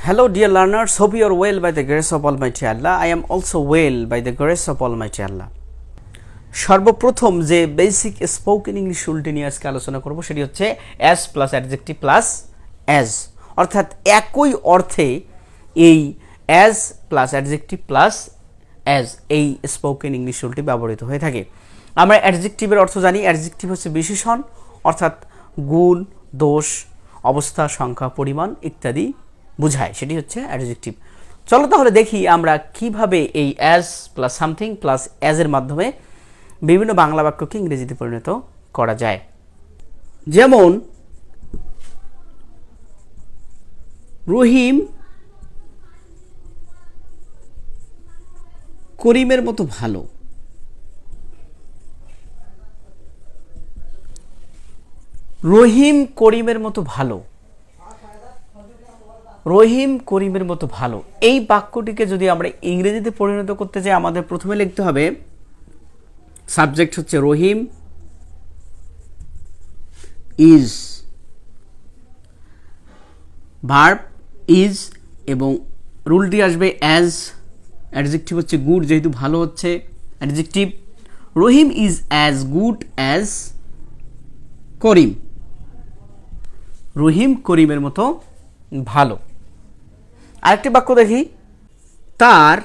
Hello dear learners, hope you are well by the grace of Almighty Allah. I am also well by the grace of Almighty Allah. সর্বপ্রথম যে basic spoken English রুলটি নিয়ে আজকে আলোচনা করব সেটি হচ্ছে as plus adjective plus as, অর্থাৎ একই অর্থে এই as plus adjective plus as এই স্পোকেন ইংলিশ রুলটি ব্যবহৃত হয়ে থাকে। আমরা অ্যাডজেক্টিভের অর্থ জানি। অ্যাডজেক্টিভ হচ্ছে বিশেষণ, অর্থাৎ গুণ, দোষ, অবস্থা, সংখ্যা, পরিমাণ ইত্যাদি বোঝায়, সেটি হচ্ছে অ্যাডজেক্টিভ। চলো তাহলে দেখি আমরা কিভাবে এই অ্যাজ প্লাস সামথিং প্লাস অ্যাজের মাধ্যমে বিভিন্ন বাংলা বাক্যকে ইংরেজিতে পরিণত করা যায়। যেমন রহিম করিমের মতো ভালো। রহিম করিমের মতো ভালো। রহিম করিমের মতো ভালো, এই বাক্যটিকে যদি আমরা ইংরেজিতে পরিণত করতে চাই আমাদের প্রথমে লিখতে হবে সাবজেক্ট হচ্ছে রহিম, ইজ, ভার্ব ইজ এবং রুলটি আসবে অ্যাজ। অ্যাডজেক্টিভ হচ্ছে গুড, যেহেতু ভালো হচ্ছে adjective. Rahim is as good as Karim. Rahim করিমের মতো ভালো। আরেকটি বাক্য দেখি, তার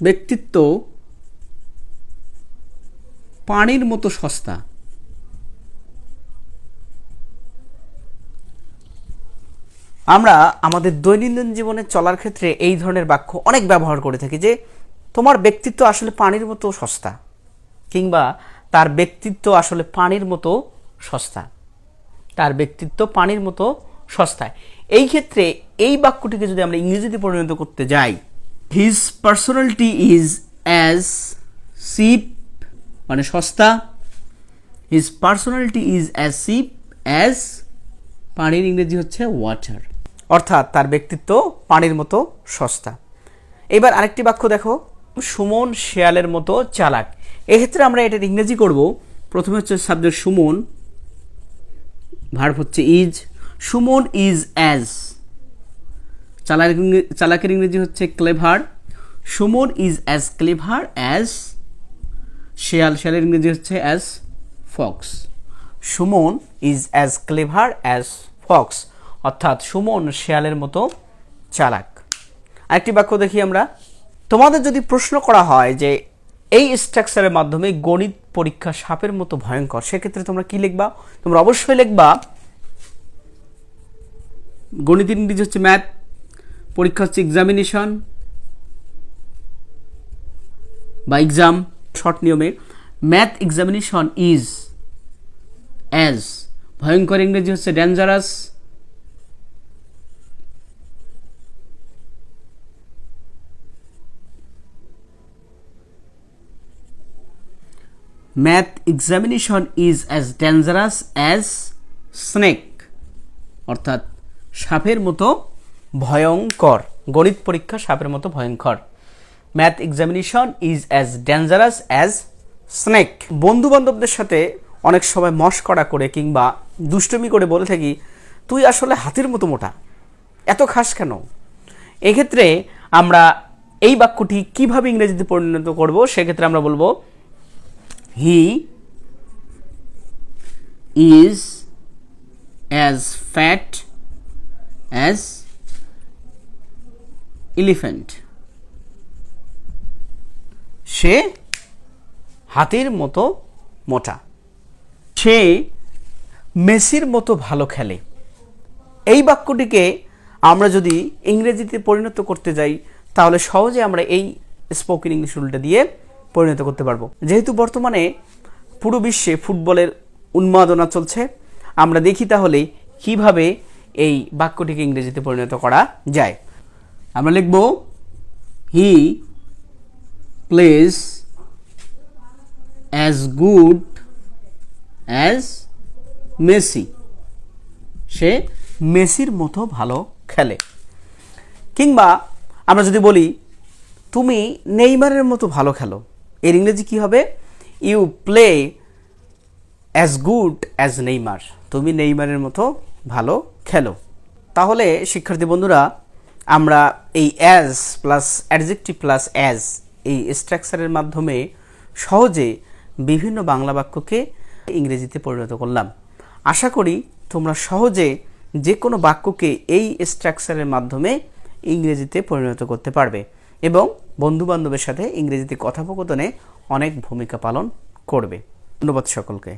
ব্যক্তিত্ব পানির মতো সস্তা। আমরা আমাদের দৈনন্দিন জীবনে চলার ক্ষেত্রে এই ধরনের বাক্য অনেক ব্যবহার করে থাকি যে তোমার ব্যক্তিত্ব আসলে পানির মতো সস্তা, কিংবা তার ব্যক্তিত্ব আসলে পানির মতো সস্তা। তার ব্যক্তিত্ব পানির মতো সস্তায়। এই ক্ষেত্রে এই বাক্যটিকে যদি আমরা ইংরেজিতে পরিণত করতে যাই, his personality is as cheap, মানে সস্তা। His personality is as cheap as, পানির ইংরেজি হচ্ছে ওয়াটার, অর্থাৎ তার ব্যক্তিত্ব পানির মতো সস্তা। এবার আরেকটি বাক্য দেখো, সুমন শেয়ালের মতো চালাক। এক্ষেত্রে আমরা এটার ইংরেজি করব, প্রথমে হচ্ছে সাবজেক্ট সুমন, ভার্ব হচ্ছে ইজ। সুমন ইজ অ্যাজ, চালাকের ইংরেজি হচ্ছে clever. Suman is as clever as শেয়াল, শেয়ালের ইংরেজি হচ্ছে as Fox. Suman is as clever as Fox, অর্থাৎ সুমন শেয়ালের মতো চালাক। আরেকটি বাক্য দেখি আমরা, তোমাদের যদি প্রশ্ন করা হয় যে এই স্ট্রাকচারের মাধ্যমে গণিত পরীক্ষা সাপের মতো ভয়ঙ্কর, সেক্ষেত্রে তোমরা কি লিখবা? তোমরা অবশ্যই লিখবা গণিতের ইংরেজি হচ্ছে ম্যাথ, পরীক্ষা হচ্ছে এক্সামিনেশন বা এক্সাম শর্ট নিয়মে। ম্যাথ এক্সামিনেশন ইজ অ্যাজ, ভয়ঙ্কর ইংরেজি হচ্ছে dangerous. Math examination is as dangerous as snake, অর্থাৎ সাপের মতো ভয়ঙ্কর। গণিত পরীক্ষা সাপের মতো ভয়ঙ্কর। Math examination is as dangerous as snake. বন্ধু বান্ধবদের সাথে অনেক সময় মশকরা করে কিংবা দুষ্টমি করে বলে থাকি, তুই আসলে হাতির মতো মোটা, এত খাস কেন? এক্ষেত্রে আমরা এই বাক্যটি কিভাবে ইংরেজিতে পরিণত করব, সেক্ষেত্রে আমরা বলবো he is as fat as elephant. সে হাতির মতো মোটা। সে মেসির মতো ভালো খেলে। এই বাক্যটিকে আমরা যদি ইংরেজিতে পরিণত করতে যাই তাহলে সহজে আমরা এই স্পোকেন ইংলিশ রুলটা দিয়ে পরিণত করতে পারবো। যেহেতু বর্তমানে পুরো বিশ্বে ফুটবলের উন্মাদনা চলছে, আমরা দেখি তাহলে কিভাবে এই বাক্যটিকে ইংরেজিতে পরিণত করা যায়। আমরা লিখব he plays as good as Messi. সে মেসির মতো ভালো খেলে। কিংবা আমরা যদি বলি তুমি নেইমারের মতো ভালো খেলো, এর ইংরেজি কি হবে? You play as good as Neymar, তুমি নেইমারের মতো ভালো খেলো। তাহলে শিক্ষার্থী বন্ধুরা, আমরা এই as plus adjective plus as এই স্ট্রাকচারের মাধ্যমে সহজে বিভিন্ন বাংলা বাক্যকে ইংরেজিতে পরিণত করলাম। আশা করি তোমরা সহজে যে কোনো বাক্যকে এই স্ট্রাকচারের মাধ্যমে ইংরেজিতে পরিণত করতে পারবে এবং বন্ধুবান্ধবের সাথে ইংরেজিতে কথোপকথনে অনেক ভূমিকা পালন করবে। ধন্যবাদ সকলকে।